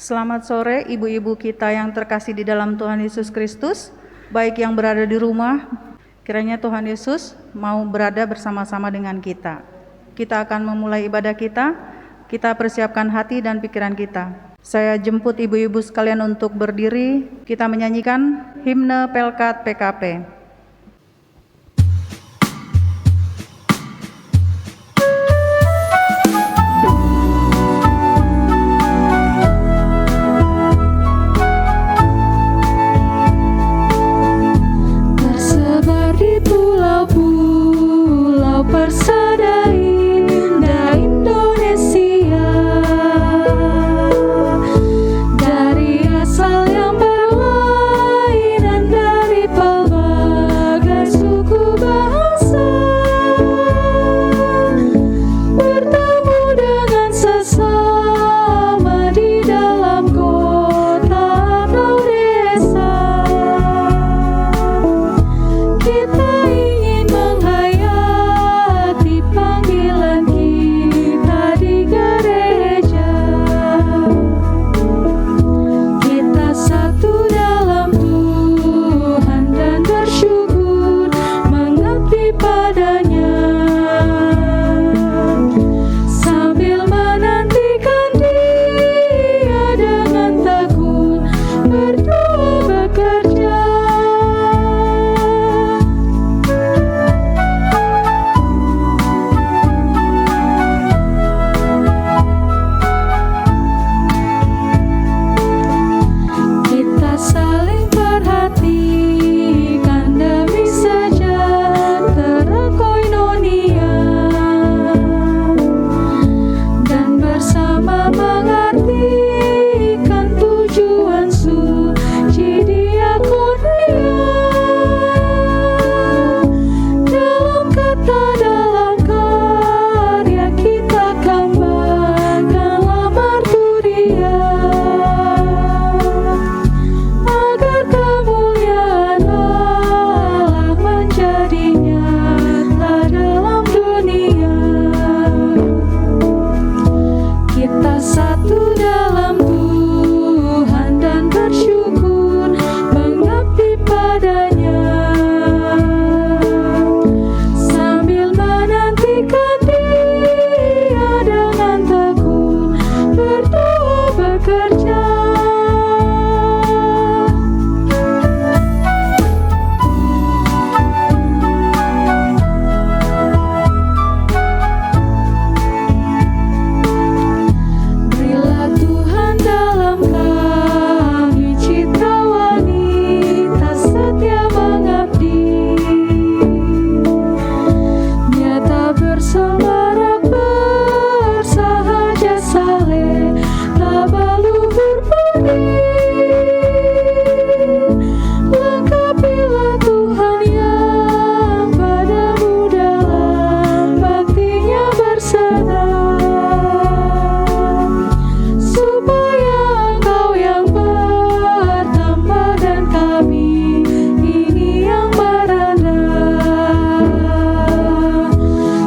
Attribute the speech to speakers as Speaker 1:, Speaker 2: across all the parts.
Speaker 1: Selamat sore ibu-ibu kita yang terkasih di dalam Tuhan Yesus Kristus, baik yang berada di rumah, kiranya Tuhan Yesus mau berada bersama-sama dengan kita. Kita akan memulai ibadah kita persiapkan hati dan pikiran kita. Saya jemput ibu-ibu sekalian untuk berdiri, kita menyanyikan himne Pelkat PKP.
Speaker 2: Persada indah Indonesia, dari asal yang berlainan, dari pelbagai suku bangsa, bertemu dengan sesama di dalam kota atau desa. Kita ingin menghayati panggilan kita di gereja. Kita satu dalam Tuhan dan bersyukur mengabdi padanya, sambil menantikan Dia dengan tekun berdoa bekerja. Kita saling perhatikan demi sejahtera koinonia, dan bersama mengartikan tujuan suci diakonia. Dalam kata, dalam karya kita kembangkanlah marturia, agar kemuliaan Allah menjadi nyata dalam dunia. Kita satu dalam Tuhan dan bersyukur mengabdi padanya, sambil menantikan Dia dengan tekun berdoa bekerja. Berilah Tuhan dalam kami citra wanita setia mengabdi, nyata bersemarak bersahaja saleh, tabah luhur budi. Lengkapilah Tuhan yang padamu dalam baktinya berserah, supaya Engkau yang bertambah dan kami ini yang merendah.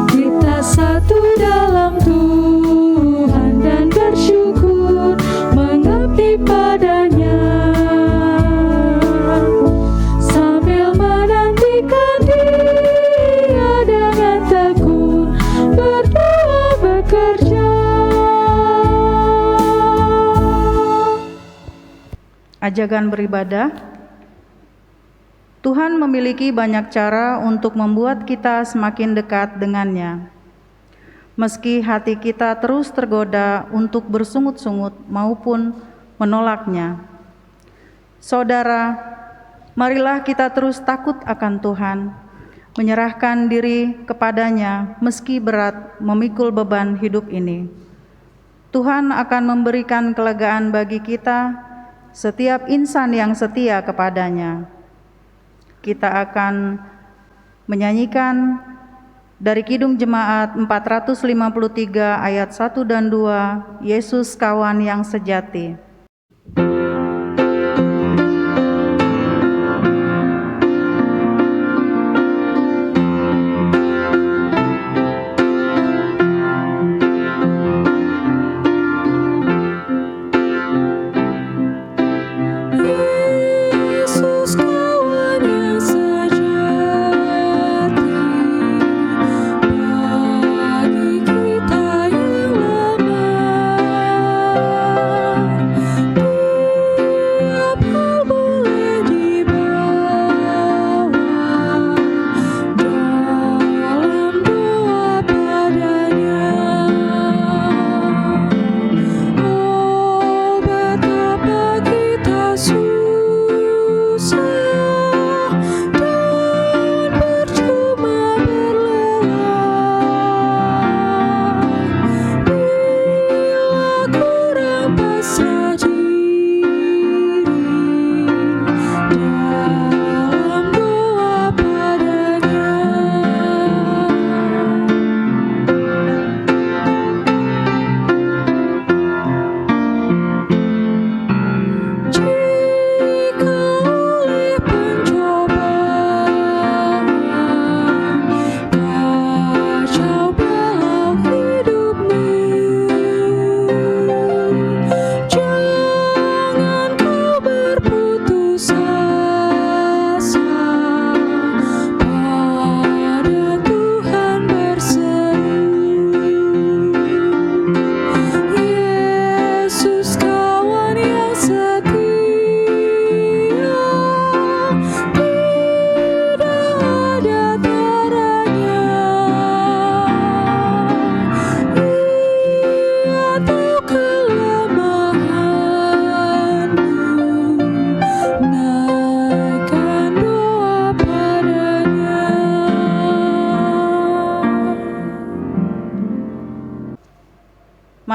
Speaker 2: Kita satu dalam Tuhan dan bersyukur mengabdi padanya, sambil menantikan Dia dengan tekun berdoa bekerja.
Speaker 1: Ajakan beribadah. Tuhan memiliki banyak cara untuk membuat kita semakin dekat dengannya. Meski hati kita terus tergoda untuk bersungut-sungut maupun menolaknya. Saudara, marilah kita terus takut akan Tuhan, menyerahkan diri kepadanya meski berat memikul beban hidup ini. Tuhan akan memberikan kelegaan bagi kita, setiap insan yang setia kepadanya. Kita akan menyanyikan dari Kidung Jemaat 453 ayat 1 dan 2, Yesus kawan yang sejati.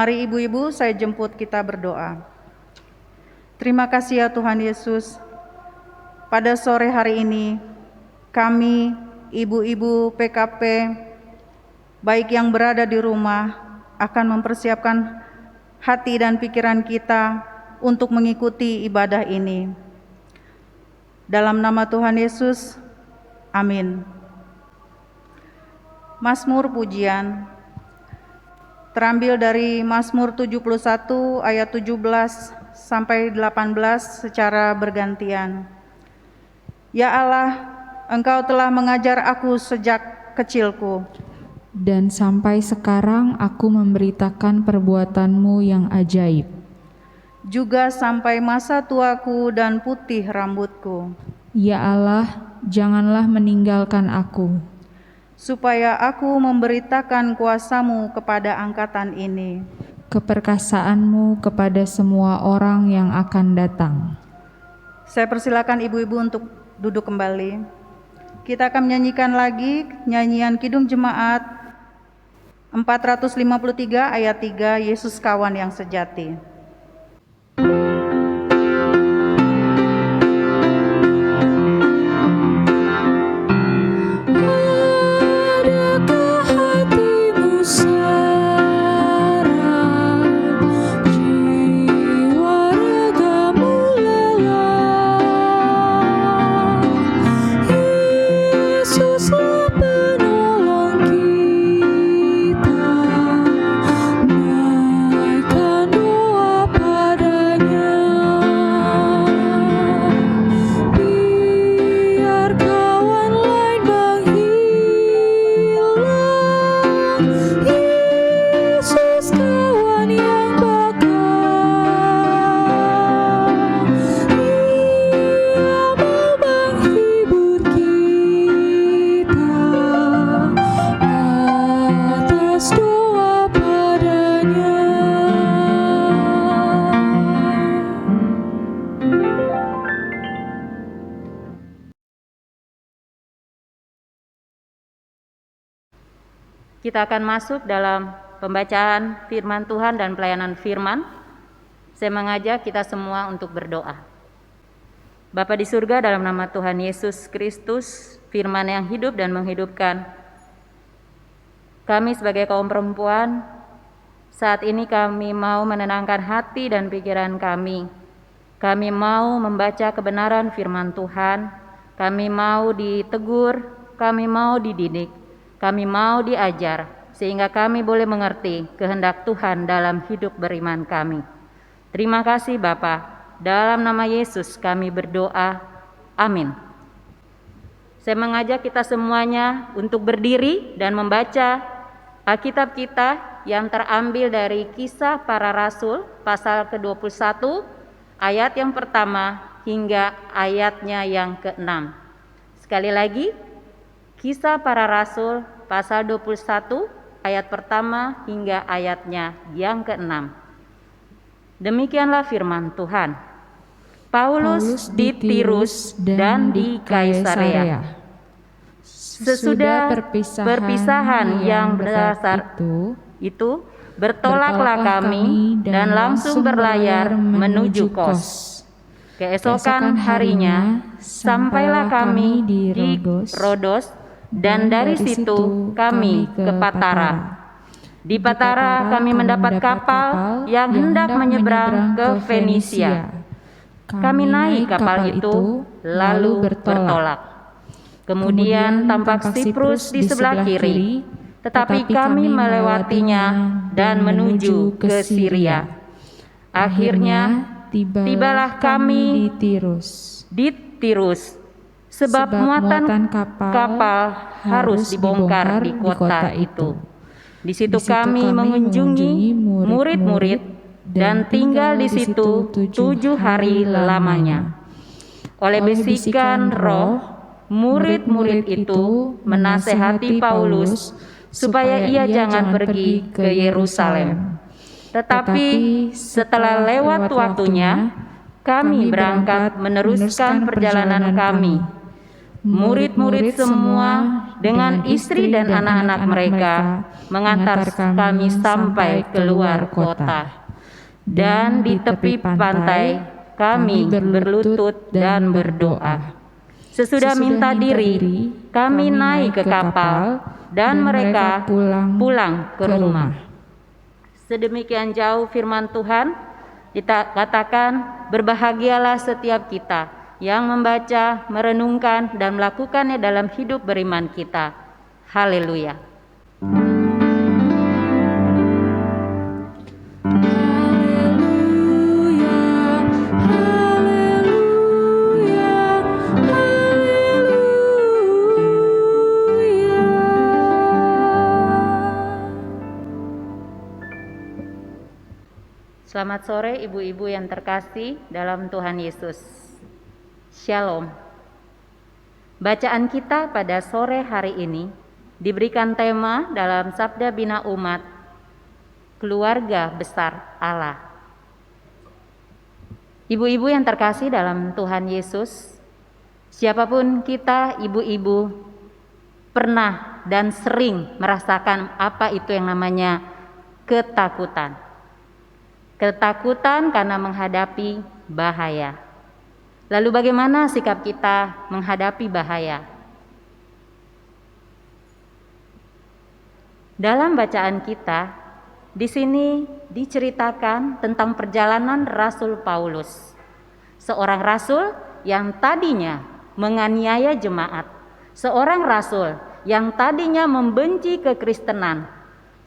Speaker 1: Mari ibu-ibu saya jemput kita berdoa. Terima kasih ya Tuhan Yesus. Pada sore hari ini kami ibu-ibu PKP baik yang berada di rumah akan mempersiapkan hati dan pikiran kita untuk mengikuti ibadah ini. Dalam nama Tuhan Yesus, amin. Mazmur pujian terambil dari Mazmur 71 ayat 17 sampai 18 secara bergantian. Ya Allah, Engkau telah mengajar aku sejak kecilku,
Speaker 2: dan sampai sekarang aku memberitakan perbuatan-Mu yang ajaib.
Speaker 1: juga sampai masa tuaku dan putih rambutku,
Speaker 2: Ya Allah, janganlah meninggalkan aku,
Speaker 1: supaya aku memberitakan kuasa-Mu kepada angkatan ini.
Speaker 2: keperkasaan-Mu kepada semua orang yang akan datang.
Speaker 1: Saya persilakan ibu-ibu untuk duduk kembali. Kita akan menyanyikan lagi nyanyian Kidung Jemaat 453 ayat 3, Yesus kawan yang sejati.
Speaker 2: Adakah hatimu syarat, jiwa ragamu lelah? Yesuslah penolong kita, naikkan doa padanya. Biar kawan lain menghilang, Yesus kawan yang bakal. Ia mau menghibur kita atas doa padanya.
Speaker 3: Kita akan masuk dalam pembacaan firman Tuhan dan pelayanan firman. Saya mengajak kita semua untuk berdoa. Bapa di surga, dalam nama Tuhan Yesus Kristus, firman yang hidup dan menghidupkan, kami sebagai kaum perempuan, saat ini kami mau menenangkan hati dan pikiran kami. Kami mau membaca kebenaran firman Tuhan, kami mau ditegur, kami mau dididik, kami mau diajar, sehingga kami boleh mengerti kehendak Tuhan dalam hidup beriman kami. Terima kasih Bapa, dalam nama Yesus kami berdoa, amin. Saya mengajak kita semuanya untuk berdiri dan membaca Alkitab kita yang terambil dari Kisah Para Rasul pasal ke-21 ayat yang pertama hingga ayatnya yang ke-6. Sekali lagi, Kisah Para Rasul pasal 21 ayat pertama hingga ayatnya yang ke-6. Demikianlah firman Tuhan. Paulus di Tirus dan di Kaisarea. Sesudah perpisahan yang berdasar itu, bertolaklah kami dan langsung berlayar menuju Kos. Keesokan harinya sampailah kami di Rodos, dan dari situ kami ke Patara. Di Patara kami mendapat kapal yang hendak menyeberang ke Fenisia. Kami naik kapal itu lalu bertolak. Kemudian tampak Siprus di sebelah kiri, tetapi kami melewatinya dan menuju ke Syria. Akhirnya tibalah kami di Tirus, sebab muatan kapal harus dibongkar di kota itu. Di situ kami mengunjungi murid-murid dan tinggal di situ 7 hari lamanya. Oleh bisikan Roh, murid-murid itu menasehati Paulus supaya ia jangan pergi ke Yerusalem. Tetapi setelah lewat waktunya, kami berangkat meneruskan perjalanan kami. Murid-murid semua dengan istri dan anak-anak mereka, mengantar kami sampai keluar kota. Dan di tepi pantai kami berlutut dan berdoa. Sesudah minta diri, kami naik ke kapal dan mereka pulang ke rumah. Sedemikian jauh firman Tuhan, dikatakan berbahagialah setiap kita yang membaca, merenungkan, dan melakukannya dalam hidup beriman kita. Haleluya. Selamat sore ibu-ibu yang terkasih dalam Tuhan Yesus. Shalom. Bacaan kita pada sore hari ini diberikan tema dalam Sabda Bina Umat, Keluarga Besar Allah. Ibu-ibu yang terkasih dalam Tuhan Yesus, siapapun kita ibu-ibu pernah dan sering merasakan apa itu yang namanya ketakutan. Ketakutan karena menghadapi bahaya. Lalu bagaimana sikap kita menghadapi bahaya? Dalam bacaan kita, di sini diceritakan tentang perjalanan Rasul Paulus. Seorang rasul yang tadinya menganiaya jemaat. Seorang rasul yang tadinya membenci kekristenan.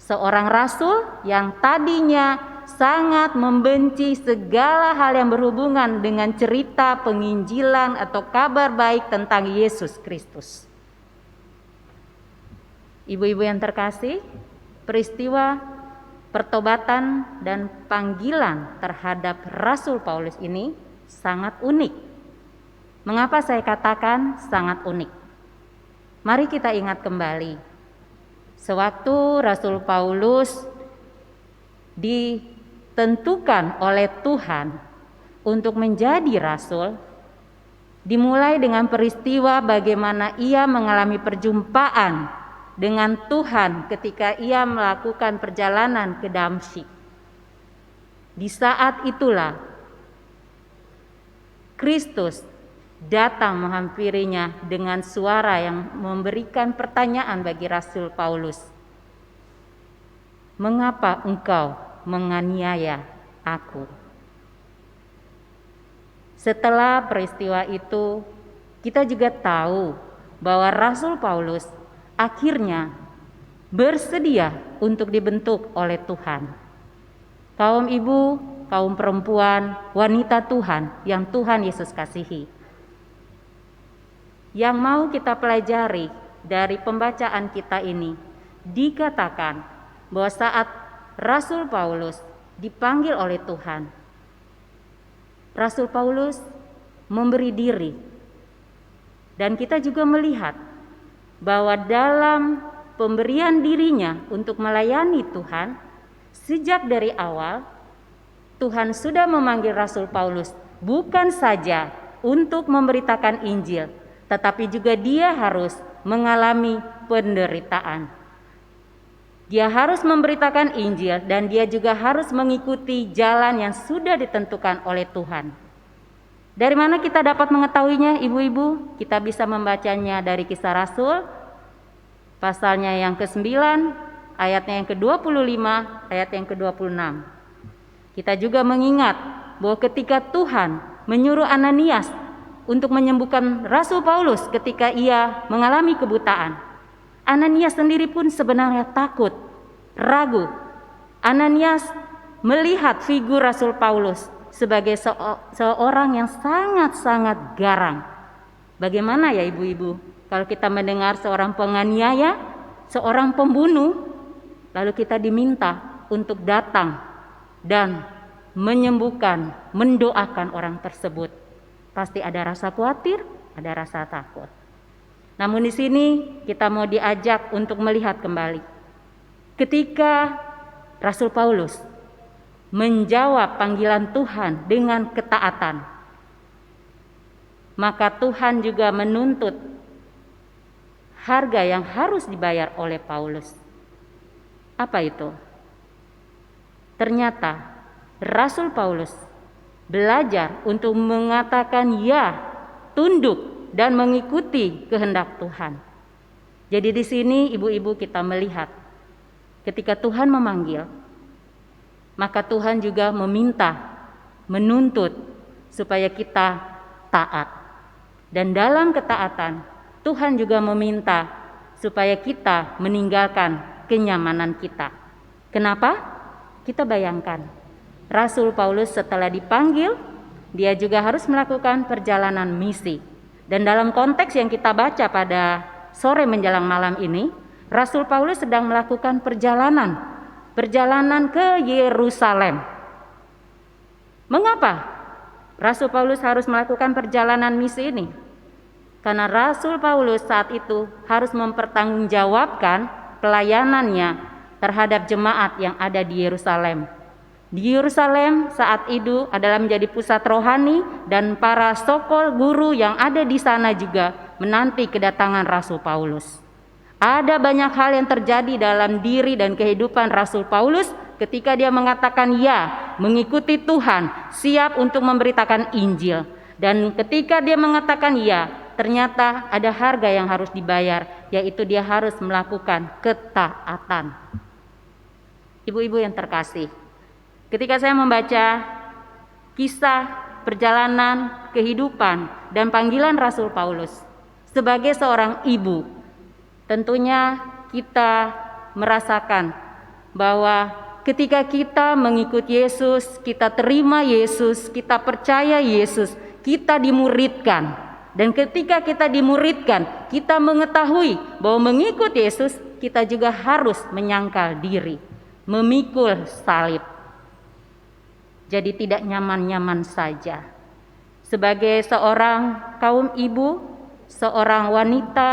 Speaker 3: Seorang rasul yang tadinya sangat membenci segala hal yang berhubungan dengan cerita penginjilan atau kabar baik tentang Yesus Kristus. Ibu-ibu yang terkasih, peristiwa pertobatan dan panggilan terhadap Rasul Paulus ini sangat unik. Mengapa saya katakan sangat unik? Mari kita ingat kembali. Sewaktu Rasul Paulus ditentukan oleh Tuhan untuk menjadi rasul, dimulai dengan peristiwa bagaimana ia mengalami perjumpaan dengan Tuhan ketika ia melakukan perjalanan ke Damsyik. Di saat itulah Kristus datang menghampirinya dengan suara yang memberikan pertanyaan bagi Rasul Paulus. Mengapa engkau menganiaya aku? Setelah peristiwa itu, kita juga tahu bahwa Rasul Paulus akhirnya bersedia untuk dibentuk oleh Tuhan. Kaum ibu, kaum perempuan, wanita Tuhan yang Tuhan Yesus kasihi. Yang mau kita pelajari dari pembacaan kita ini, dikatakan bahwa saat Rasul Paulus dipanggil oleh Tuhan, Rasul Paulus memberi diri. Dan kita juga melihat bahwa dalam pemberian dirinya untuk melayani Tuhan, sejak dari awal Tuhan sudah memanggil Rasul Paulus bukan saja untuk memberitakan Injil, tetapi juga dia harus mengalami penderitaan. Dia harus memberitakan Injil dan dia juga harus mengikuti jalan yang sudah ditentukan oleh Tuhan. Dari mana kita dapat mengetahuinya, ibu-ibu? Kita bisa membacanya dari Kisah Rasul, pasalnya yang ke-9, ayatnya yang ke-25, ayat yang ke-26. Kita juga mengingat bahwa ketika Tuhan menyuruh Ananias untuk menyembuhkan Rasul Paulus ketika ia mengalami kebutaan, Ananias sendiri pun sebenarnya takut, ragu. Ananias melihat figur Rasul Paulus sebagai seorang yang sangat-sangat garang. Bagaimana ya ibu-ibu kalau kita mendengar seorang penganiaya, seorang pembunuh, lalu kita diminta untuk datang dan menyembuhkan, mendoakan orang tersebut. Pasti ada rasa khawatir, ada rasa takut. Namun di sini kita mau diajak untuk melihat kembali. Ketika Rasul Paulus menjawab panggilan Tuhan dengan ketaatan, maka Tuhan juga menuntut harga yang harus dibayar oleh Paulus. Apa itu? Ternyata Rasul Paulus belajar untuk mengatakan ya, tunduk dan mengikuti kehendak Tuhan. Jadi di sini ibu-ibu kita melihat ketika Tuhan memanggil, maka Tuhan juga meminta, menuntut supaya kita taat. Dan dalam ketaatan, Tuhan juga meminta supaya kita meninggalkan kenyamanan kita. Kenapa? Kita bayangkan, Rasul Paulus setelah dipanggil, dia juga harus melakukan perjalanan misi. Dan dalam konteks yang kita baca pada sore menjelang malam ini, Rasul Paulus sedang melakukan perjalanan ke Yerusalem. Mengapa Rasul Paulus harus melakukan perjalanan misi ini? Karena Rasul Paulus saat itu harus mempertanggungjawabkan pelayanannya terhadap jemaat yang ada di Yerusalem. Di Yerusalem saat itu adalah menjadi pusat rohani, dan para sokol guru yang ada di sana juga menanti kedatangan Rasul Paulus. Ada banyak hal yang terjadi dalam diri dan kehidupan Rasul Paulus ketika dia mengatakan ya, mengikuti Tuhan, siap untuk memberitakan Injil. Dan ketika dia mengatakan ya, ternyata ada harga yang harus dibayar, yaitu dia harus melakukan ketaatan. Ibu-ibu yang terkasih, ketika saya membaca kisah perjalanan kehidupan dan panggilan Rasul Paulus sebagai seorang ibu, tentunya kita merasakan bahwa ketika kita mengikuti Yesus, kita terima Yesus, kita percaya Yesus, kita dimuridkan. Dan ketika kita dimuridkan, kita mengetahui bahwa mengikuti Yesus, kita juga harus menyangkal diri, memikul salib. Jadi tidak nyaman-nyaman saja. Sebagai seorang kaum ibu, seorang wanita,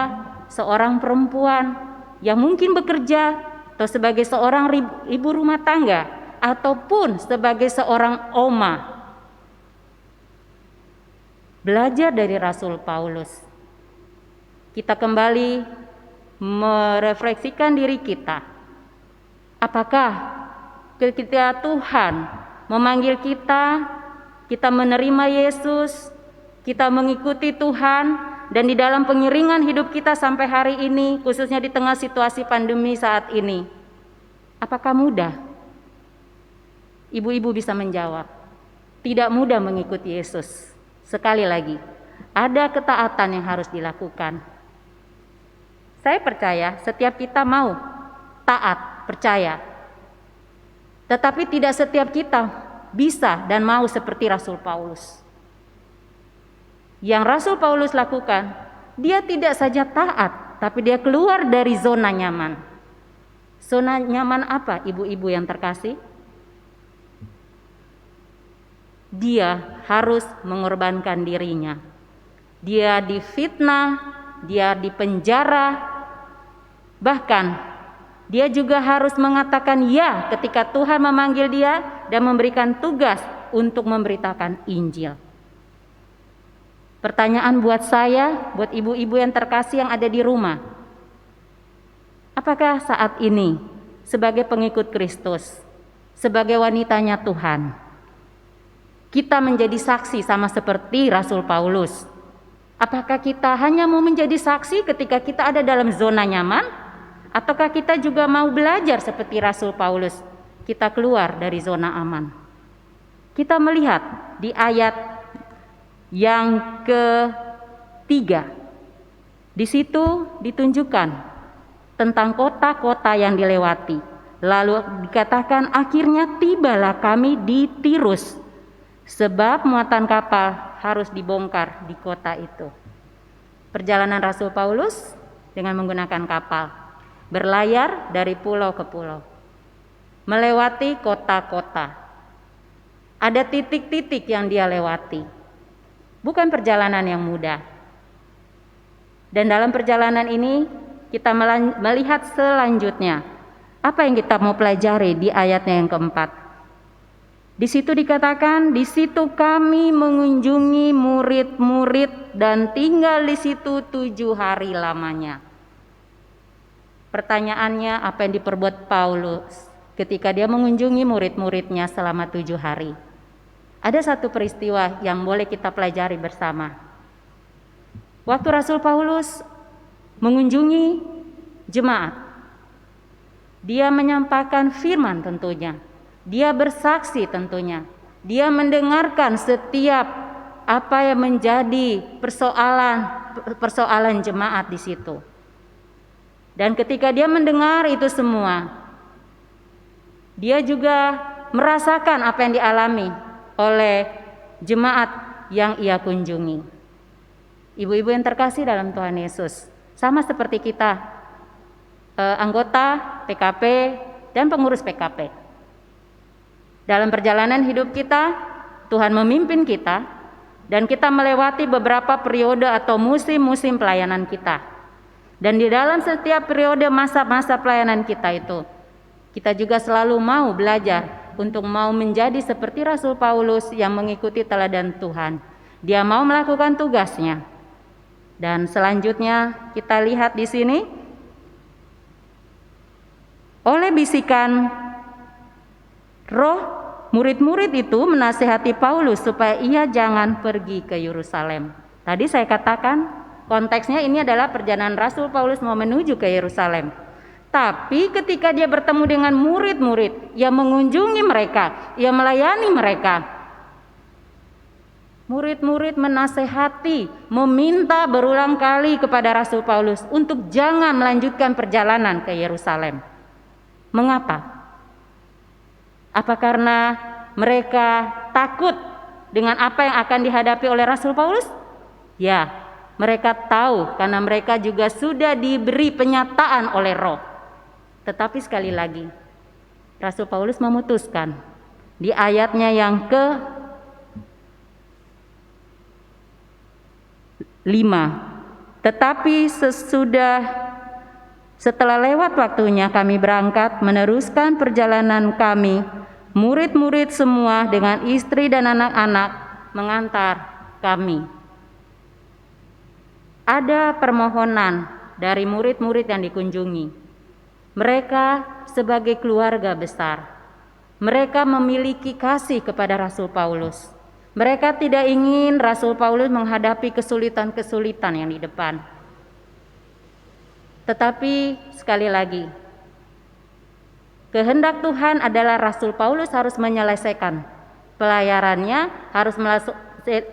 Speaker 3: seorang perempuan yang mungkin bekerja, atau sebagai seorang ibu rumah tangga, ataupun sebagai seorang oma, belajar dari Rasul Paulus, kita kembali merefleksikan diri kita. Apakah ketika Tuhan memanggil kita, kita menerima Yesus, kita mengikuti Tuhan, dan di dalam pengiringan hidup kita sampai hari ini, khususnya di tengah situasi pandemi saat ini, apakah mudah? Ibu-ibu bisa menjawab, tidak mudah mengikuti Yesus. Sekali lagi, ada ketaatan yang harus dilakukan. Saya percaya setiap kita mau taat, percaya. Tetapi tidak setiap kita bisa dan mau seperti Rasul Paulus. Yang Rasul Paulus lakukan, dia tidak saja taat, tapi dia keluar dari zona nyaman. Zona nyaman apa, ibu-ibu yang terkasih? Dia harus mengorbankan dirinya. Dia difitnah, dia dipenjara, bahkan dia juga harus mengatakan ya ketika Tuhan memanggil dia dan memberikan tugas untuk memberitakan Injil. Pertanyaan buat saya, buat ibu-ibu yang terkasih yang ada di rumah, apakah saat ini sebagai pengikut Kristus, sebagai wanitanya Tuhan, kita menjadi saksi sama seperti Rasul Paulus? Apakah kita hanya mau menjadi saksi ketika kita ada dalam zona nyaman? Ataukah kita juga mau belajar seperti Rasul Paulus, kita keluar dari zona aman? Kita melihat di ayat yang ketiga, di situ ditunjukkan tentang kota-kota yang dilewati. Lalu dikatakan akhirnya tibalah kami di Tirus, sebab muatan kapal harus dibongkar di kota itu. Perjalanan Rasul Paulus dengan menggunakan kapal, berlayar dari pulau ke pulau, melewati kota-kota. Ada titik-titik yang dia lewati. Bukan perjalanan yang mudah. Dan dalam perjalanan ini kita melihat selanjutnya apa yang kita mau pelajari di ayatnya yang keempat. Di situ dikatakan, di situ kami mengunjungi murid-murid dan tinggal di situ 7 hari lamanya. pertanyaannya, apa yang diperbuat Paulus ketika dia mengunjungi murid-muridnya selama 7 hari. Ada satu peristiwa yang boleh kita pelajari bersama. Waktu Rasul Paulus mengunjungi jemaat, dia menyampaikan firman tentunya, dia bersaksi tentunya, dia mendengarkan setiap apa yang menjadi persoalan jemaat di situ. Dan ketika dia mendengar itu semua, dia juga merasakan apa yang dialami oleh jemaat yang ia kunjungi. Ibu-ibu yang terkasih dalam Tuhan Yesus, sama seperti kita, anggota PKP dan pengurus PKP. Dalam perjalanan hidup kita, Tuhan memimpin kita, dan kita melewati beberapa periode atau musim-musim pelayanan kita. Dan di dalam setiap periode masa-masa pelayanan kita itu, kita juga selalu mau belajar untuk mau menjadi seperti Rasul Paulus yang mengikuti teladan Tuhan. Dia mau melakukan tugasnya. Dan selanjutnya kita lihat di sini, oleh bisikan Roh, murid-murid itu menasihati Paulus supaya ia jangan pergi ke Yerusalem. Tadi saya katakan konteksnya ini adalah perjalanan Rasul Paulus mau menuju ke Yerusalem. Tapi ketika dia bertemu dengan murid-murid, ia mengunjungi mereka, ia melayani mereka. Murid-murid menasehati, meminta berulang kali kepada Rasul Paulus untuk jangan melanjutkan perjalanan ke Yerusalem. Mengapa? Apa karena mereka takut dengan apa yang akan dihadapi oleh Rasul Paulus? Ya, mereka tahu karena mereka juga sudah diberi penyataan oleh Roh. Tetapi sekali lagi, Rasul Paulus memutuskan di ayatnya yang ke-5. Tetapi setelah lewat waktunya kami berangkat meneruskan perjalanan kami, murid-murid semua dengan istri dan anak-anak mengantar kami. Ada permohonan dari murid-murid yang dikunjungi. Mereka sebagai keluarga besar, mereka memiliki kasih kepada Rasul Paulus. Mereka tidak ingin Rasul Paulus menghadapi kesulitan-kesulitan yang di depan. Tetapi sekali lagi, kehendak Tuhan adalah Rasul Paulus harus menyelesaikan pelayarannya, harus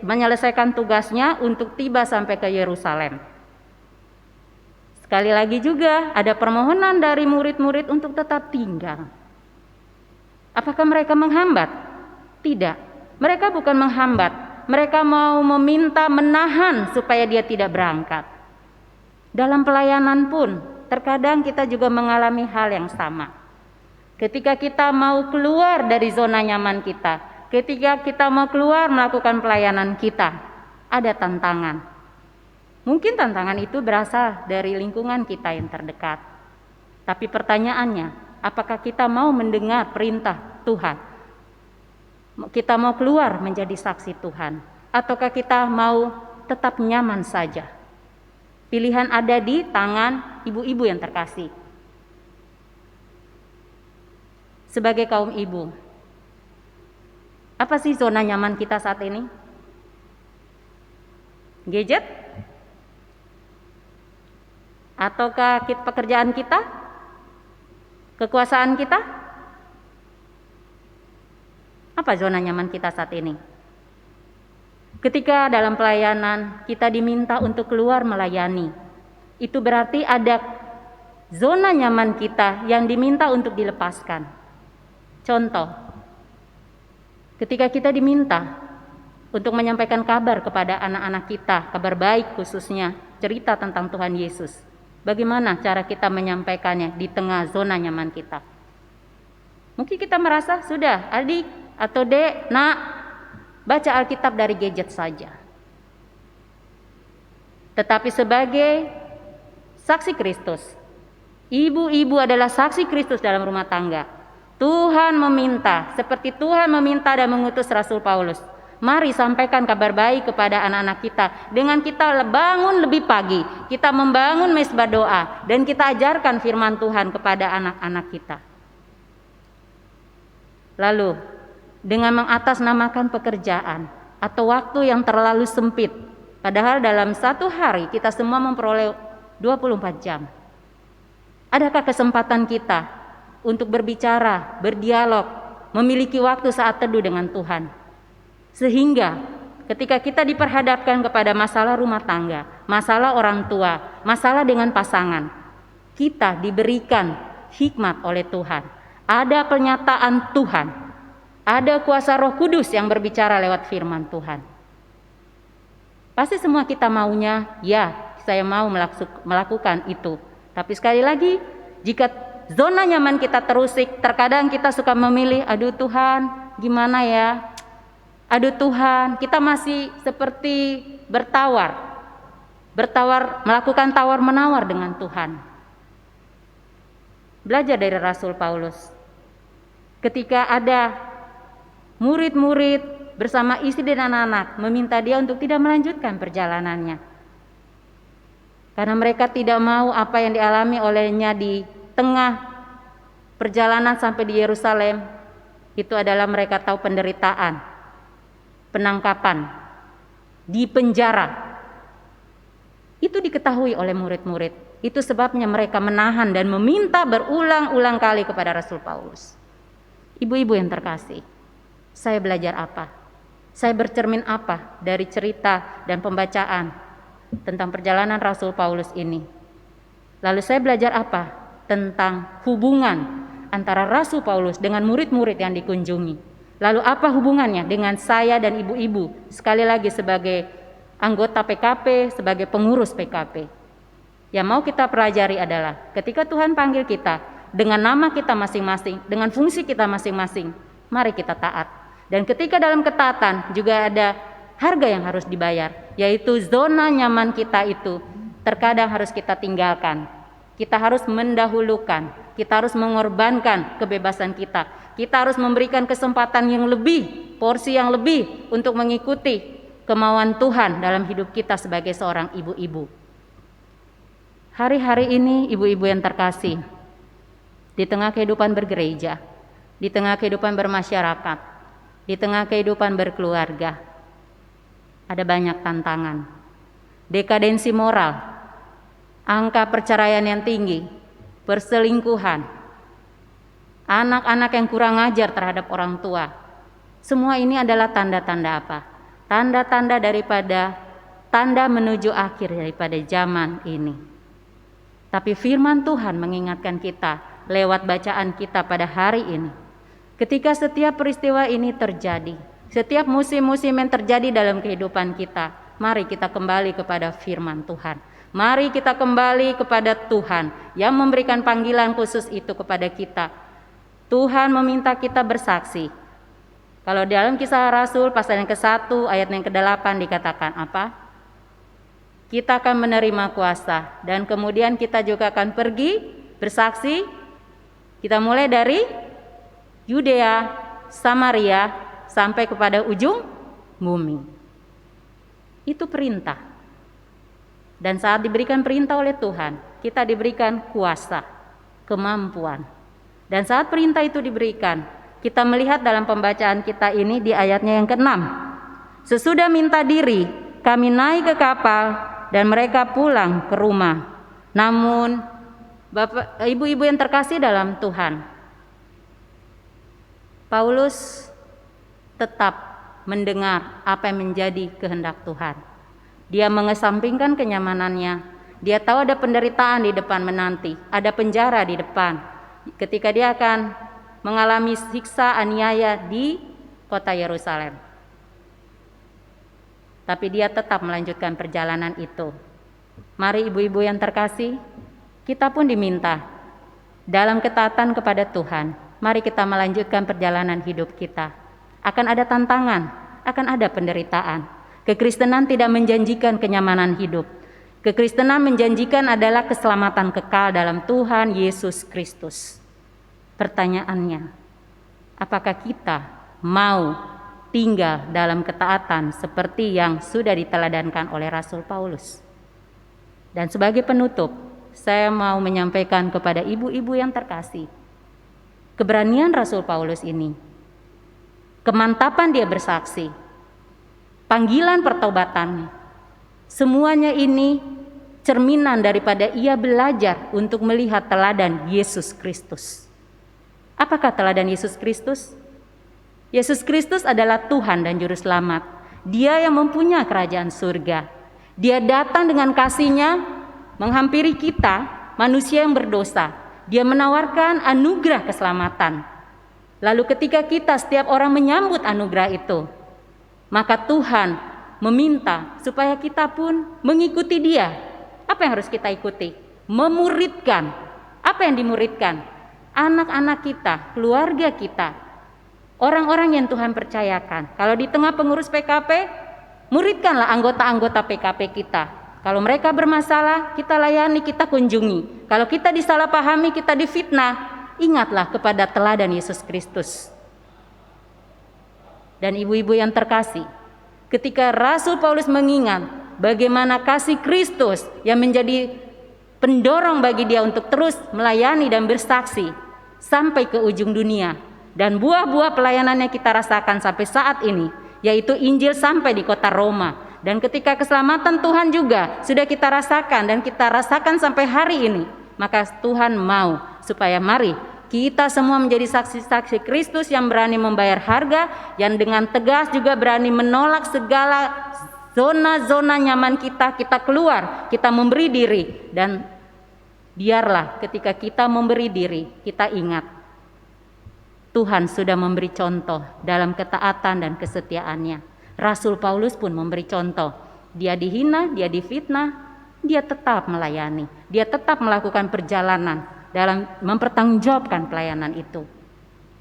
Speaker 3: menyelesaikan tugasnya untuk tiba sampai ke Yerusalem. Sekali lagi juga ada permohonan dari murid-murid untuk tetap tinggal. Apakah mereka menghambat? Tidak, mereka bukan menghambat. Mereka mau meminta menahan supaya dia tidak berangkat. Dalam pelayanan pun terkadang kita juga mengalami hal yang sama. Ketika kita mau keluar dari zona nyaman kita, ketika kita mau keluar melakukan pelayanan kita, ada tantangan. Mungkin tantangan itu berasal dari lingkungan kita yang terdekat. Tapi pertanyaannya, apakah kita mau mendengar perintah Tuhan? Kita mau keluar menjadi saksi Tuhan? Ataukah kita mau tetap nyaman saja? Pilihan ada di tangan ibu-ibu yang terkasih. Sebagai kaum ibu, apa sih zona nyaman kita saat ini? Gadget? Ataukah pekerjaan kita? Kekuasaan kita? Apa zona nyaman kita saat ini? Ketika dalam pelayanan kita diminta untuk keluar melayani, itu berarti ada zona nyaman kita yang diminta untuk dilepaskan. Contoh, ketika kita diminta untuk menyampaikan kabar kepada anak-anak kita, kabar baik khususnya, cerita tentang Tuhan Yesus. Bagaimana cara kita menyampaikannya di tengah zona nyaman kita? Mungkin kita merasa sudah, adik atau dek, nak, baca Alkitab dari gadget saja. Tetapi sebagai saksi Kristus, ibu-ibu adalah saksi Kristus dalam rumah tangga. Tuhan meminta, seperti Tuhan meminta dan mengutus Rasul Paulus, Mari sampaikan kabar baik kepada anak-anak kita. Dengan kita bangun lebih pagi, kita membangun mezbah doa, dan kita ajarkan firman Tuhan kepada anak-anak kita. Lalu, dengan mengatasnamakan pekerjaan atau waktu yang terlalu sempit, padahal dalam satu hari kita semua memperoleh 24 jam. Adakah kesempatan kita untuk berbicara, berdialog, memiliki waktu saat teduh dengan Tuhan? Sehingga ketika kita diperhadapkan kepada masalah rumah tangga, masalah orang tua, masalah dengan pasangan, kita diberikan hikmat oleh Tuhan. Ada pernyataan Tuhan, ada kuasa Roh Kudus yang berbicara lewat firman Tuhan. Pasti semua kita maunya, ya saya mau melakukan itu. Tapi sekali lagi, jika zona nyaman kita terusik, terkadang kita suka memilih, aduh Tuhan gimana ya, aduh Tuhan, kita masih seperti bertawar, melakukan tawar-menawar dengan Tuhan. Belajar dari Rasul Paulus. Ketika ada murid-murid bersama istri dan anak-anak meminta dia untuk tidak melanjutkan perjalanannya. Karena mereka tidak mau apa yang dialami olehnya di tengah perjalanan sampai di Yerusalem. Itu adalah mereka tahu penderitaan, penangkapan, di penjara. Itu diketahui oleh murid-murid. Itu sebabnya mereka menahan dan meminta berulang-ulang kali kepada Rasul Paulus. Ibu-ibu yang terkasih, saya belajar apa? Saya bercermin apa dari cerita dan pembacaan tentang perjalanan Rasul Paulus ini? Lalu saya belajar apa tentang hubungan antara Rasul Paulus dengan murid-murid yang dikunjungi? Lalu apa hubungannya dengan saya dan ibu-ibu, sekali lagi sebagai anggota PKP, sebagai pengurus PKP? Yang mau kita pelajari adalah ketika Tuhan panggil kita dengan nama kita masing-masing, dengan fungsi kita masing-masing, mari kita taat. Dan ketika dalam ketaatan juga ada harga yang harus dibayar, yaitu zona nyaman kita itu terkadang harus kita tinggalkan. Kita harus mendahulukan, kita harus mengorbankan kebebasan kita. Kita harus memberikan kesempatan yang lebih, porsi yang lebih untuk mengikuti kemauan Tuhan dalam hidup kita sebagai seorang ibu-ibu. Hari-hari ini ibu-ibu yang terkasih, di tengah kehidupan bergereja, di tengah kehidupan bermasyarakat, di tengah kehidupan berkeluarga, ada banyak tantangan. Dekadensi moral, angka perceraian yang tinggi, perselingkuhan, anak-anak yang kurang ajar terhadap orang tua. Semua ini adalah tanda-tanda apa? Tanda-tanda daripada tanda menuju akhir daripada zaman ini. Tapi firman Tuhan mengingatkan kita lewat bacaan kita pada hari ini. Ketika setiap peristiwa ini terjadi, setiap musim-musim yang terjadi dalam kehidupan kita, mari kita kembali kepada firman Tuhan. Mari kita kembali kepada Tuhan yang memberikan panggilan khusus itu kepada kita. Tuhan meminta kita bersaksi. Kalau dalam Kisah Rasul pasal yang ke-1 ayat yang ke-8 dikatakan apa? Kita akan menerima kuasa dan kemudian kita juga akan pergi bersaksi. Kita mulai dari Yudea, Samaria, sampai kepada ujung bumi. Itu perintah. Dan saat diberikan perintah oleh Tuhan, kita diberikan kuasa, kemampuan. Dan saat perintah itu diberikan, kita melihat dalam pembacaan kita ini di ayatnya yang ke-6. Sesudah minta diri, kami naik ke kapal dan mereka pulang ke rumah. Namun, Bapak, ibu-ibu yang terkasih dalam Tuhan, Paulus tetap mendengar apa yang menjadi kehendak Tuhan. Dia mengesampingkan kenyamanannya. Dia tahu ada penderitaan di depan menanti, ada penjara di depan. Ketika dia akan mengalami siksa aniaya di kota Yerusalem. Tapi dia tetap melanjutkan perjalanan itu. Mari ibu-ibu yang terkasih, kita pun diminta dalam ketaatan kepada Tuhan. Mari kita melanjutkan perjalanan hidup kita. Akan ada tantangan, akan ada penderitaan. Kekristenan tidak menjanjikan kenyamanan hidup. Kekristenan menjanjikan adalah keselamatan kekal dalam Tuhan Yesus Kristus. Pertanyaannya, apakah kita mau tinggal dalam ketaatan seperti yang sudah diteladankan oleh Rasul Paulus. Dan sebagai penutup, saya mau menyampaikan kepada ibu-ibu yang terkasih, keberanian Rasul Paulus ini, kemantapan dia bersaksi, panggilan pertobatannya, semuanya ini cerminan daripada ia belajar untuk melihat teladan Yesus Kristus. Apakah teladan Yesus Kristus? Yesus Kristus adalah Tuhan dan Juru Selamat. Dia yang mempunyai kerajaan surga. Dia datang dengan kasih-Nya menghampiri kita, manusia yang berdosa. Dia menawarkan anugerah keselamatan. Lalu ketika kita, setiap orang menyambut anugerah itu, maka Tuhan meminta supaya kita pun mengikuti Dia. Apa yang harus kita ikuti? Memuridkan. Apa yang dimuridkan? Anak-anak kita, keluarga kita, orang-orang yang Tuhan percayakan. Kalau di tengah pengurus PKP, muridkanlah anggota-anggota PKP kita. Kalau mereka bermasalah, kita layani, kita kunjungi. Kalau kita disalahpahami, kita difitnah, ingatlah kepada teladan Yesus Kristus. Dan ibu-ibu yang terkasih, ketika Rasul Paulus mengingat bagaimana kasih Kristus yang menjadi pendorong bagi dia untuk terus melayani dan bersaksi sampai ke ujung dunia, dan buah-buah pelayanannya kita rasakan sampai saat ini, yaitu Injil sampai di kota Roma. Dan ketika keselamatan Tuhan juga sudah kita rasakan dan kita rasakan sampai hari ini, maka Tuhan mau supaya mari kita semua menjadi saksi-saksi Kristus yang berani membayar harga, yang dengan tegas juga berani menolak segala zona-zona nyaman kita keluar, kita memberi diri. Dan biarlah ketika kita memberi diri, kita ingat Tuhan sudah memberi contoh dalam ketaatan dan kesetiaannya. Rasul Paulus pun memberi contoh. Dia dihina, dia difitnah, dia tetap melayani. Dia tetap melakukan perjalanan dalam mempertanggungjawabkan pelayanan itu.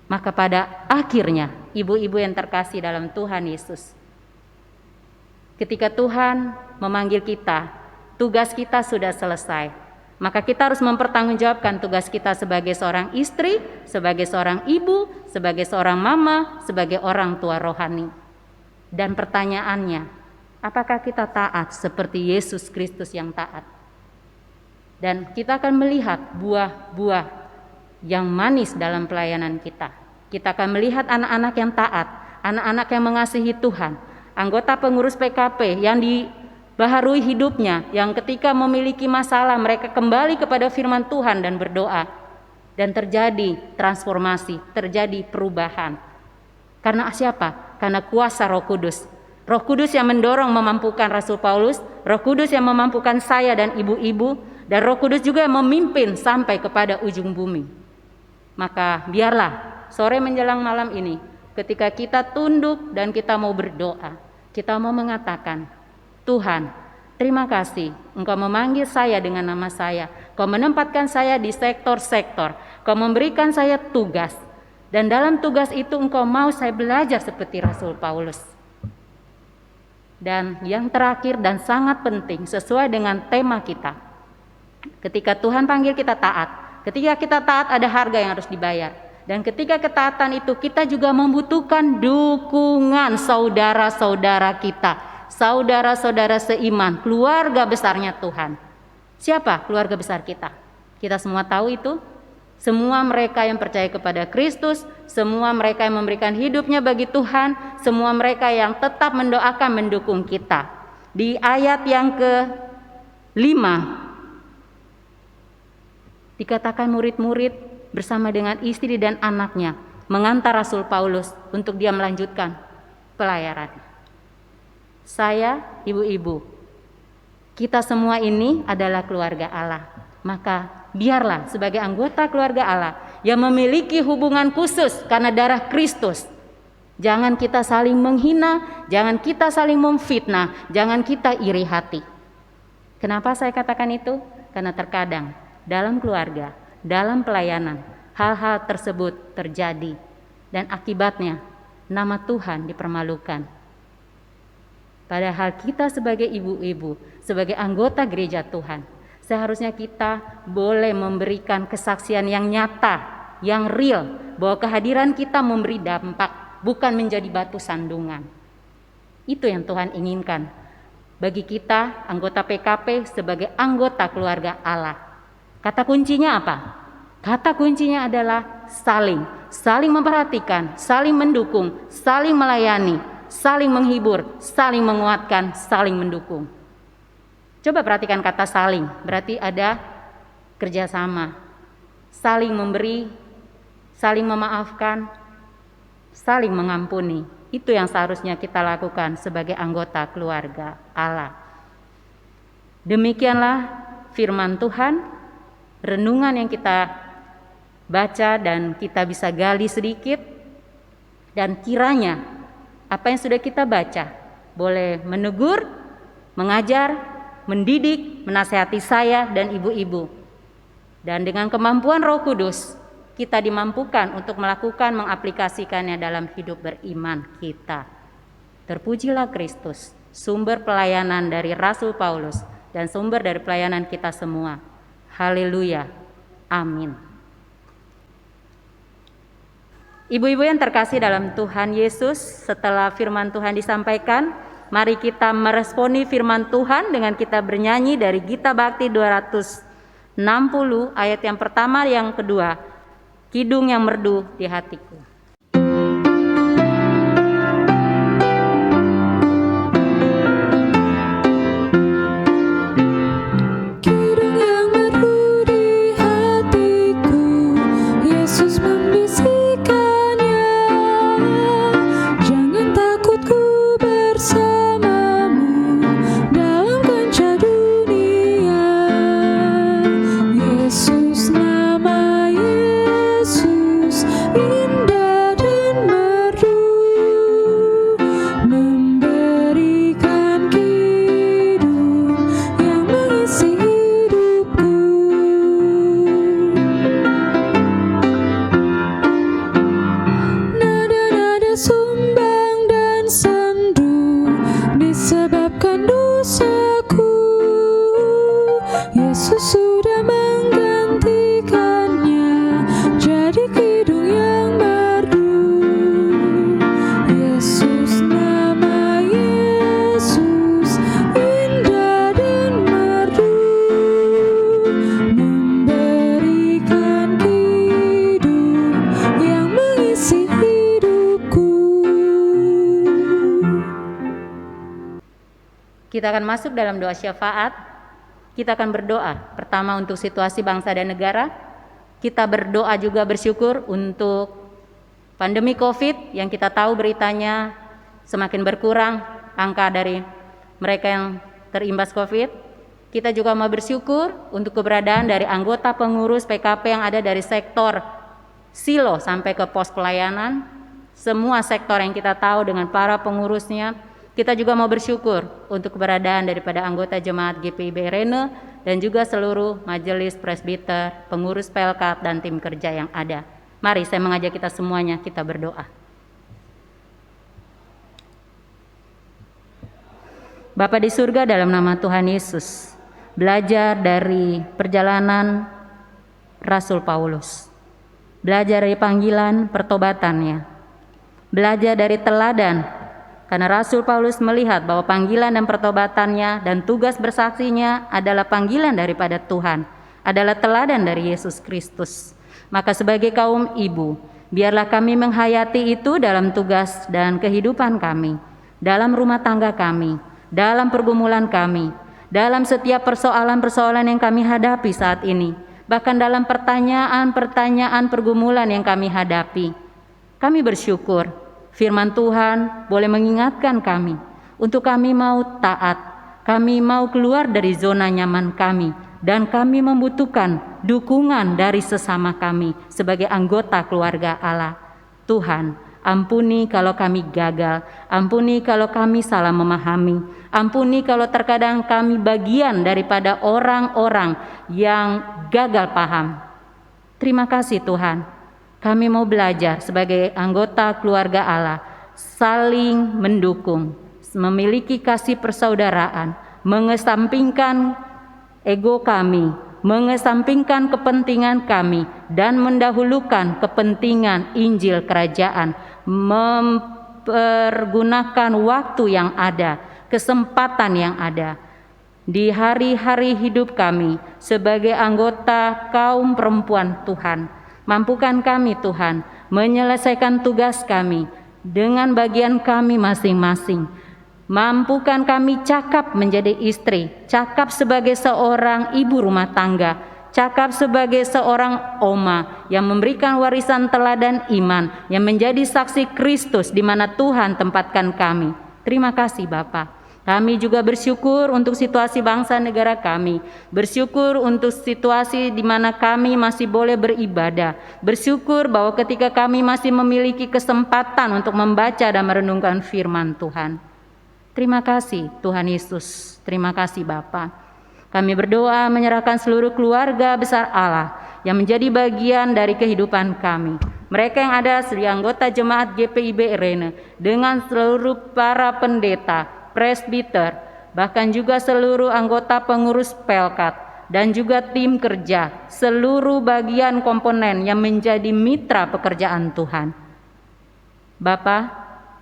Speaker 3: Maka pada akhirnya, ibu-ibu yang terkasih dalam Tuhan Yesus, ketika Tuhan memanggil kita, tugas kita sudah selesai. Maka kita harus mempertanggungjawabkan tugas kita sebagai seorang istri, sebagai seorang ibu, sebagai seorang mama, sebagai orang tua rohani. Dan pertanyaannya, apakah kita taat seperti Yesus Kristus yang taat? Dan kita akan melihat buah-buah yang manis dalam pelayanan kita. Kita akan melihat anak-anak yang taat, anak-anak yang mengasihi Tuhan, anggota pengurus PKP yang dibaharui hidupnya, yang ketika memiliki masalah mereka kembali kepada firman Tuhan dan berdoa, dan terjadi transformasi, terjadi perubahan. Karena siapa? Karena kuasa Roh Kudus. Roh Kudus yang mendorong memampukan Rasul Paulus, Roh Kudus yang memampukan saya dan ibu-ibu, dan Roh Kudus juga yang memimpin sampai kepada ujung bumi. Maka biarlah sore menjelang malam ini, ketika kita tunduk dan kita mau berdoa, kita mau mengatakan, Tuhan, terima kasih Engkau memanggil saya dengan nama saya. Kau menempatkan saya di sektor-sektor. Kau memberikan saya tugas. Dan dalam tugas itu Engkau mau saya belajar seperti Rasul Paulus. Dan yang terakhir dan sangat penting sesuai dengan tema kita. Ketika Tuhan panggil kita taat. Ketika kita taat ada harga yang harus dibayar. Dan ketika ketaatan itu kita juga membutuhkan dukungan saudara-saudara kita. Saudara-saudara seiman, keluarga besarnya Tuhan. Siapa keluarga besar kita? Kita semua tahu itu. Semua mereka yang percaya kepada Kristus, semua mereka yang memberikan hidupnya bagi Tuhan, semua mereka yang tetap mendoakan, mendukung kita. Di ayat yang ke-5 dikatakan murid-murid bersama dengan istri dan anaknya mengantar Rasul Paulus untuk dia melanjutkan pelayaran. Saya, ibu-ibu, kita semua ini adalah keluarga Allah. Maka biarlah sebagai anggota keluarga Allah yang memiliki hubungan khusus karena darah Kristus, jangan kita saling menghina, jangan kita saling memfitnah, jangan kita iri hati. Kenapa saya katakan itu? Karena terkadang dalam keluarga, dalam pelayanan, hal-hal tersebut terjadi dan akibatnya nama Tuhan dipermalukan. Padahal kita sebagai ibu-ibu, sebagai anggota gereja Tuhan, seharusnya kita boleh memberikan kesaksian yang nyata, yang real, bahwa kehadiran kita memberi dampak bukan menjadi batu sandungan. Itu yang Tuhan inginkan bagi kita anggota PKP sebagai anggota keluarga Allah. Kata kuncinya apa? Kata kuncinya adalah saling memperhatikan, saling mendukung, saling melayani, saling menghibur, saling menguatkan, saling mendukung. Coba perhatikan kata saling, berarti ada kerjasama, saling memberi, saling memaafkan, saling mengampuni. Itu yang seharusnya kita lakukan sebagai anggota keluarga Allah. Demikianlah firman Tuhan, renungan yang kita baca dan kita bisa gali sedikit, dan kiranya apa yang sudah kita baca boleh menegur, mengajar, mendidik, menasihati saya dan ibu-ibu. Dan dengan kemampuan Roh Kudus, kita dimampukan untuk melakukan, mengaplikasikannya dalam hidup beriman kita. Terpujilah Kristus, sumber pelayanan dari Rasul Paulus dan sumber dari pelayanan kita semua. Haleluya. Amin. Ibu-ibu yang terkasih dalam Tuhan Yesus, setelah firman Tuhan disampaikan, mari kita meresponi firman Tuhan dengan kita bernyanyi dari Gita Bakti 260 ayat yang pertama, yang kedua, Kidung yang Merdu di Hatiku.
Speaker 4: Kidung yang merdu di hatiku, Yesus membisikkannya. Jangan takut, ku bersamamu dalam kancah dunia. Yesus, nama Yesus indah dan merdu, memberikan kidung yang mengisi hidupku. Nada-nada sumbang dan sendu disebabkan dosaku. Yesus sudah menggantikannya jadi kidung yang merdu. Yesus, nama Yesus indah dan merdu, memberikan kidung yang mengisi hidupku.
Speaker 3: Kita akan masuk dalam doa syafaat. Kita akan berdoa pertama untuk situasi bangsa dan negara. Kita berdoa juga bersyukur untuk pandemi COVID yang kita tahu beritanya semakin berkurang angka dari mereka yang terimbas COVID. Kita juga mau bersyukur untuk keberadaan dari anggota pengurus PKP yang ada dari sektor silo sampai ke pos pelayanan. Semua sektor yang kita tahu dengan para pengurusnya. Kita juga mau bersyukur untuk keberadaan daripada anggota jemaat GPIB Rene dan juga seluruh majelis presbiter, pengurus Pelkat dan tim kerja yang ada. Mari saya mengajak kita semuanya, kita berdoa. Bapa di surga, dalam nama Tuhan Yesus, belajar dari perjalanan Rasul Paulus, belajar dari panggilan pertobatannya, belajar dari teladan. Karena Rasul Paulus melihat bahwa panggilan dan pertobatannya dan tugas bersaksinya adalah panggilan daripada Tuhan, adalah teladan dari Yesus Kristus. Maka sebagai kaum ibu, biarlah kami menghayati itu dalam tugas dan kehidupan kami, dalam rumah tangga kami, dalam pergumulan kami, dalam setiap persoalan-persoalan yang kami hadapi saat ini, bahkan dalam pertanyaan-pertanyaan pergumulan yang kami hadapi. Kami bersyukur firman Tuhan boleh mengingatkan kami untuk kami mau taat, kami mau keluar dari zona nyaman kami, dan kami membutuhkan dukungan dari sesama kami sebagai anggota keluarga Allah. Tuhan, ampuni kalau kami gagal, ampuni kalau kami salah memahami, ampuni kalau terkadang kami bagian daripada orang-orang yang gagal paham. Terima kasih Tuhan. Kami mau belajar sebagai anggota keluarga Allah, saling mendukung, memiliki kasih persaudaraan, mengesampingkan ego kami, mengesampingkan kepentingan kami dan mendahulukan kepentingan Injil Kerajaan, mempergunakan waktu yang ada, kesempatan yang ada di hari-hari hidup kami sebagai anggota kaum perempuan Tuhan. Mampukan kami Tuhan menyelesaikan tugas kami dengan bagian kami masing-masing. Mampukan kami cakap menjadi istri, cakap sebagai seorang ibu rumah tangga, cakap sebagai seorang oma yang memberikan warisan teladan iman, yang menjadi saksi Kristus di mana Tuhan tempatkan kami. Terima kasih Bapa. Kami juga bersyukur untuk situasi bangsa negara kami, bersyukur untuk situasi di mana kami masih boleh beribadah, bersyukur bahwa ketika kami masih memiliki kesempatan untuk membaca dan merenungkan firman Tuhan. Terima kasih Tuhan Yesus, terima kasih Bapa. Kami berdoa menyerahkan seluruh keluarga besar Allah yang menjadi bagian dari kehidupan kami. Mereka yang ada sebagai anggota jemaat GPIB Rene, dengan seluruh para pendeta, presbiter, bahkan juga seluruh anggota pengurus Pelkat dan juga tim kerja, seluruh bagian komponen yang menjadi mitra pekerjaan Tuhan. Bapa,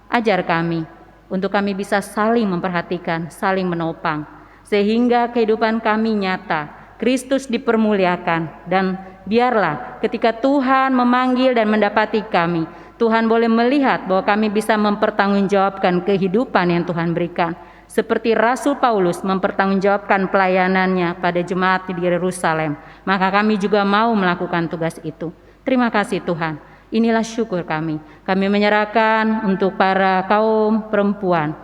Speaker 3: ajar kami untuk kami bisa saling memperhatikan, saling menopang, sehingga kehidupan kami nyata, Kristus dipermuliakan, dan biarlah ketika Tuhan memanggil dan mendapati kami, Tuhan boleh melihat bahwa kami bisa mempertanggungjawabkan kehidupan yang Tuhan berikan. Seperti Rasul Paulus mempertanggungjawabkan pelayanannya pada jemaat di Yerusalem, maka kami juga mau melakukan tugas itu. Terima kasih Tuhan. Inilah syukur kami. Kami menyerahkan untuk para kaum perempuan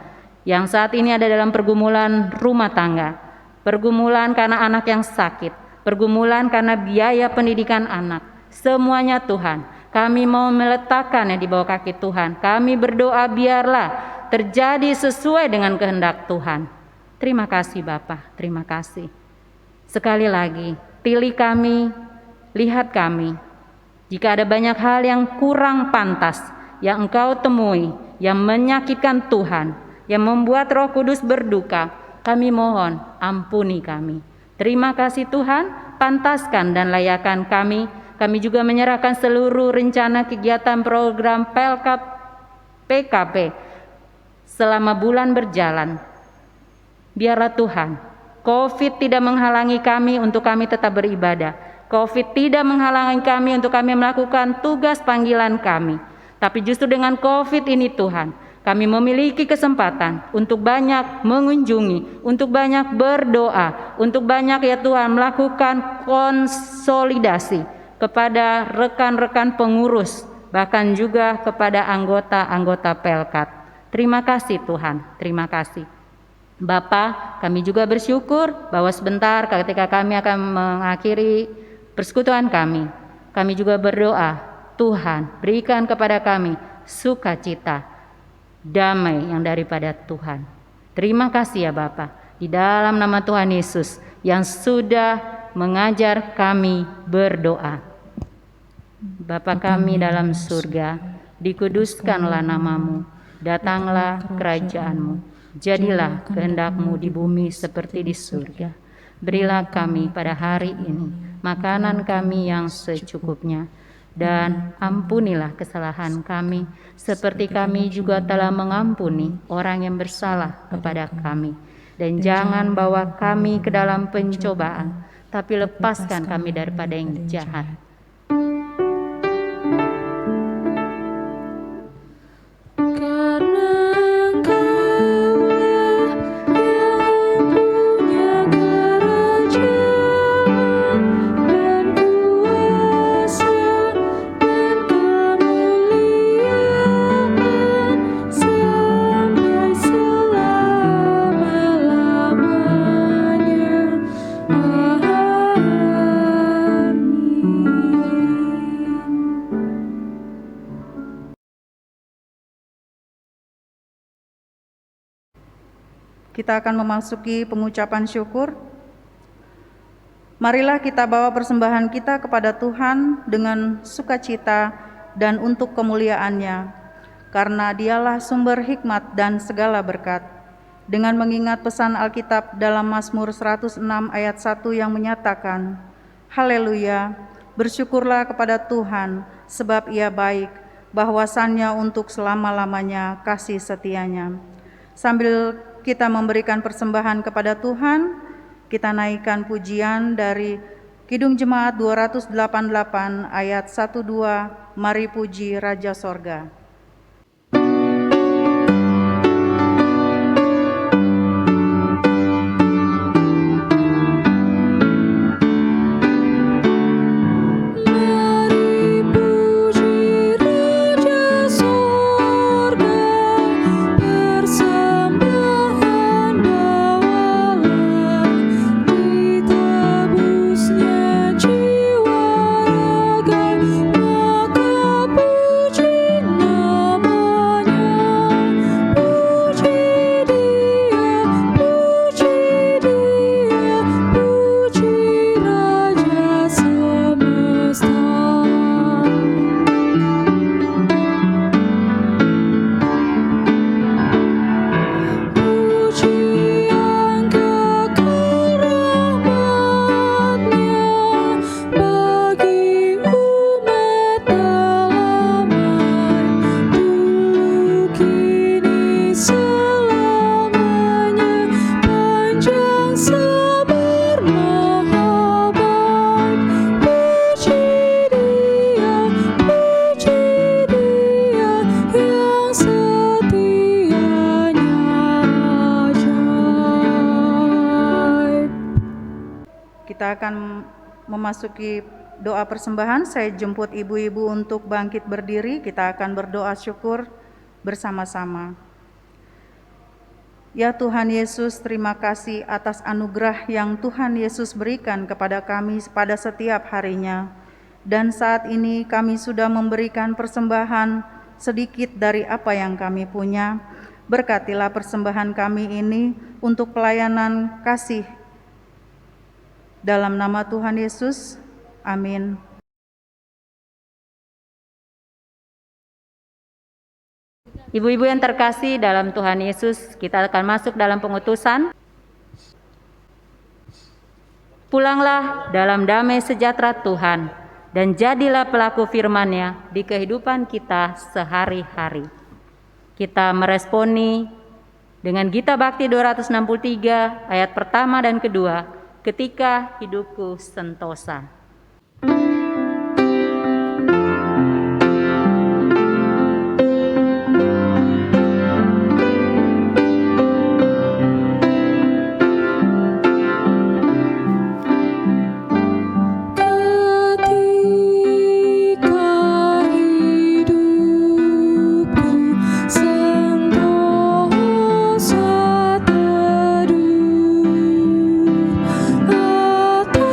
Speaker 3: yang saat ini ada dalam pergumulan rumah tangga, pergumulan karena anak yang sakit, pergumulan karena biaya pendidikan anak. Semuanya Tuhan, kami mau meletakkannya di bawah kaki Tuhan. Kami berdoa biarlah terjadi sesuai dengan kehendak Tuhan. Terima kasih Bapa, terima kasih. Sekali lagi, pilih kami, lihat kami. Jika ada banyak hal yang kurang pantas, yang Engkau temui, yang menyakitkan Tuhan, yang membuat Roh Kudus berduka, kami mohon ampuni kami. Terima kasih Tuhan, pantaskan dan layakan kami. Kami juga menyerahkan seluruh rencana kegiatan program Pelkat PKP selama bulan berjalan. Biarlah Tuhan, COVID tidak menghalangi kami untuk kami tetap beribadah. COVID tidak menghalangi kami untuk kami melakukan tugas panggilan kami. Tapi justru dengan COVID ini Tuhan, kami memiliki kesempatan untuk banyak mengunjungi, untuk banyak berdoa, untuk banyak ya Tuhan melakukan konsolidasi kepada rekan-rekan pengurus, bahkan juga kepada anggota-anggota Pelkat. Terima kasih Tuhan, terima kasih. Bapa, kami juga bersyukur bahwa sebentar ketika kami akan mengakhiri persekutuan kami juga berdoa, Tuhan berikan kepada kami sukacita, damai yang daripada Tuhan. Terima kasih ya Bapa, di dalam nama Tuhan Yesus yang sudah mengajar kami berdoa. Bapa kami dalam surga, dikuduskanlah namamu, datanglah kerajaanmu, jadilah kehendak-Mu di bumi seperti di surga. Berilah kami pada hari ini makanan kami yang secukupnya, dan ampunilah kesalahan kami, seperti kami juga telah mengampuni orang yang bersalah kepada kami. Dan jangan bawa kami ke dalam pencobaan, tapi lepaskan kami daripada yang jahat.
Speaker 1: Kita akan memasuki pengucapan syukur. Marilah kita bawa persembahan kita kepada Tuhan dengan sukacita dan untuk kemuliaan-Nya, karena Dialah sumber hikmat dan segala berkat. Dengan mengingat pesan Alkitab dalam Mazmur 106 ayat 1 yang menyatakan, Haleluya, bersyukurlah kepada Tuhan, sebab Ia baik, bahwasannya untuk selama-lamanya kasih setianya. Sambil kita memberikan persembahan kepada Tuhan, kita naikkan pujian dari Kidung Jemaat 288 ayat 1-2, Mari Puji Raja Sorga.
Speaker 4: Mari puji Raja Sorga, persembahan bawalah, ditebusnya jiwa raga, maka puji namanya. Puji Dia, puji Dia, puji Raja semesta. Pujian kekal rahmat-Nya bagi umat damai, dulu kini selamanya, panjang sabar mahabat. Puji Dia, puji Dia, yang setianya ajaib.
Speaker 1: Kita akan memasuki doa persembahan. Saya jemput ibu-ibu untuk bangkit berdiri. Kita akan berdoa syukur bersama-sama. Ya Tuhan Yesus, terima kasih atas anugerah yang Tuhan Yesus berikan kepada kami pada setiap harinya. Dan saat ini kami sudah memberikan persembahan sedikit dari apa yang kami punya. Berkatilah persembahan kami ini untuk pelayanan kasih. Dalam nama Tuhan Yesus, amin.
Speaker 3: Ibu-ibu yang terkasih dalam Tuhan Yesus, kita akan masuk dalam pengutusan. Pulanglah dalam damai sejahtera Tuhan, dan jadilah pelaku firman-Nya di kehidupan kita sehari-hari. Kita meresponi dengan Gita Bakti 263 ayat pertama dan kedua, ketika hidupku sentosa.
Speaker 4: Ketika hidupku sentosa teduh atas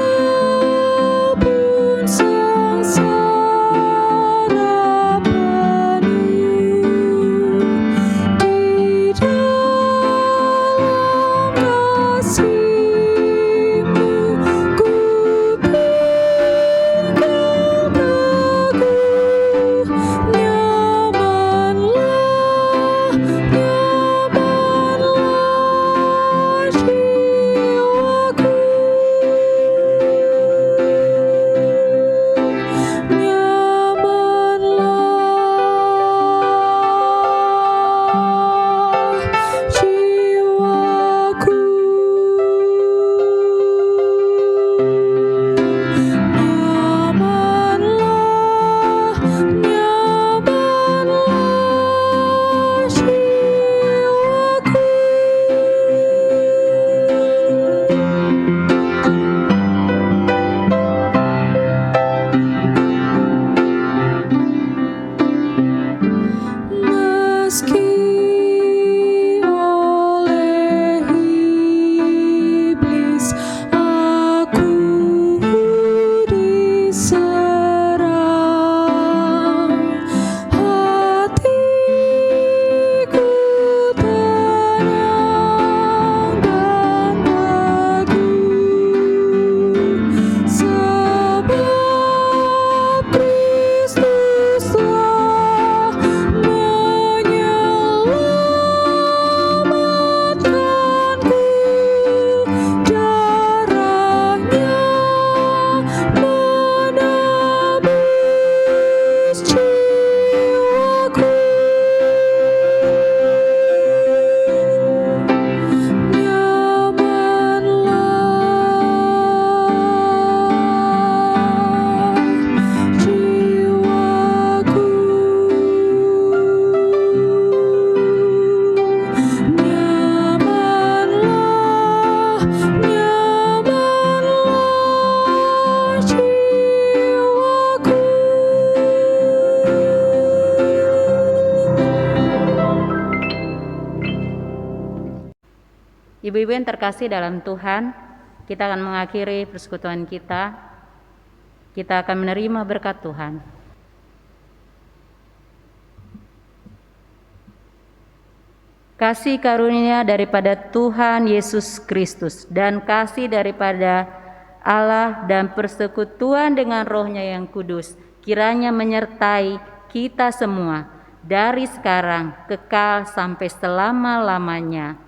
Speaker 3: Ibu yang terkasih dalam Tuhan, kita akan mengakhiri persekutuan kita. Kita akan menerima berkat Tuhan. Kasih karunia daripada Tuhan Yesus Kristus dan kasih daripada Allah dan persekutuan dengan Roh-Nya yang kudus kiranya menyertai kita semua dari sekarang kekal sampai selama-lamanya.